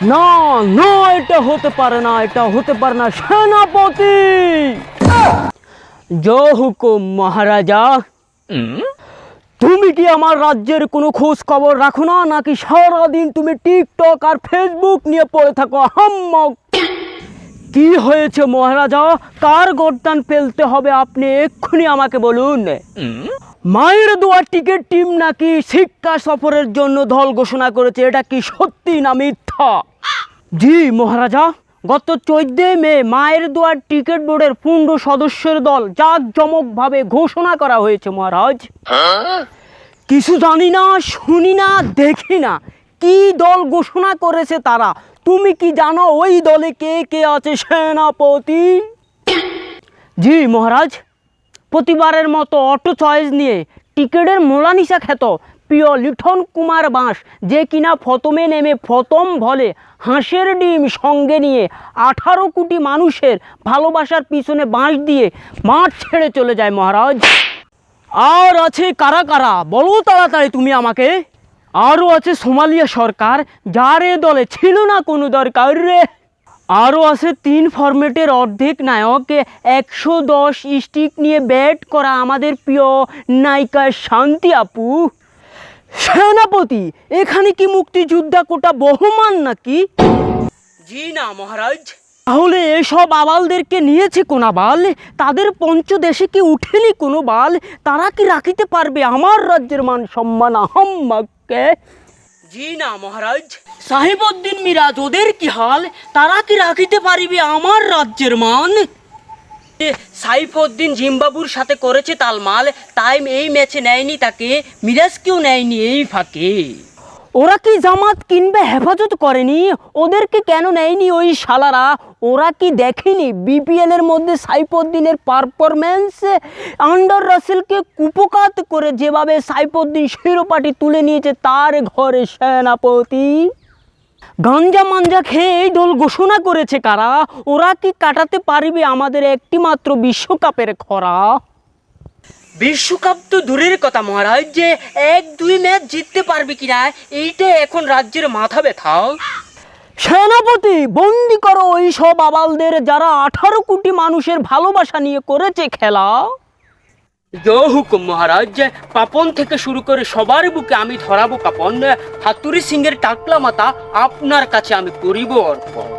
না না, এটা হতে পারে না, এটা হতে পারে না সেনাপতি। জয় হুকুম মহারাজা। তুমি কি আমার রাজ্যের কোনো খোঁজ খবর রাখো না, নাকি সারাদিন তুমি টিকটক আর ফেসবুক নিয়ে পড়ে থাকো? হাম্মক। কি হয়েছে মহারাজা? কার গর্দান ফেলতে হবে আপনি এক্ষুনি আমাকে বলুন। মায়ের দোয়ার টিকেট টিম নাকি শিক্ষা সফরের জন্য দল ঘোষণা করেছে, এটা কি সত্যি না মিথ্যা? জি মহারাজা, গত 14 মে মায়ের দোয়ার টিকেট বোর্ডের 15 সদস্যের দল জাঁকজমকভাবে ঘোষণা করা হয়েছে মহারাজ। কিছু জানি না, শুনি না, দেখি না, কি দল ঘোষণা করেছে তারা? তুমি কি জানো ওই দলে কে কে আছে সেনাপতি? জি মহারাজ, প্রতিবারের মতো অটো চয়েস নিয়ে টিকেটের মোলানিসা খ্যাত প্রিয় লিঠন কুমার বাঁশ, যে কিনা প্রথমে নেমে প্রথম ভলে হাঁসের ডিম সঙ্গে নিয়ে 18 কোটি মানুষের ভালোবাসার পিছনে বাঁশ দিয়ে মাঠ ছেড়ে চলে যায় মহারাজ। আর আছে কারা কারা বলো তাড়াতাড়ি তুমি আমাকে। আরও আছে সোমালিয়া সরকার, যার এ দলে ছিল না কোনো দরকার রে। আরও আছে 3 ফরম্যাটের অর্ধেক নায়ক, 110 স্টিক নিয়ে ব্যাট করা আমাদের প্রিয় নায়িকা শান্তি আপু। সেনাপতি, এখানে কি মুক্তিযোদ্ধা কোটা বহমান নাকি? জি না মহারাজ। তাহলে এসব আবালদেরকে নিয়েছে কোন বাল? তাদের পঞ্চদেশে কি উঠেনি কোনো বাল? তারা কি রাখিতে পারবে আমার রাজ্যের মান সম্মান আহম্মককে? জি না মহারাজ। সাহেবউদ্দিন মিরাজ, ওদের কি হাল? তারা কি রাখিতে পারিবে আমার রাজ্যের মান? সাইফউদ্দিন জিম্বাবুর সাথে করেছে তালমাল, তাই এই ম্যাচে নেয়নি তাকে, মিরাজকেও নেয়নি এই ফাঁকে। ওরা কি জামাত কিনবে হেফাজত করেনি? ওদেরকে কেন নেয়নি ওই শালারা? ওরা কি দেখেনি বিপিএল এর মধ্যে সাইফউদ্দিনের পারফরম্যান্স? আন্ডার রাসেলকে কুপকাত করে যেভাবে সাইফউদ্দিন শিরোপাটি তুলে নিয়েছে তার ঘরে সেনাপতি। গাঞ্জা মাঞ্জা খেয়ে এই দল ঘোষণা করেছে কারা? ওরা কি কাটাতে পারবে আমাদের একটি মাত্র বিশ্বকাপের খরা? বিশ্বকাপ তো দূরের কথা মহারাজ, যে 1-2 ম্যাচ জিততে পারবে কিনা এইটাই এখন রাজ্যের মাথা ব্যথা। সেনাপতি, বন্দি করো ওই সব আবালদের যারা 18 কোটি মানুষের ভালোবাসা নিয়ে করেছে খেলা। জয় হুকুম মহারাজ। পাপন থেকে শুরু করে সবার বুকে আমি ধরাবো কাপন, হাতুড়ি সিংহের টাকলা মাথা আপনার কাছে আমি করিব অর্পণ।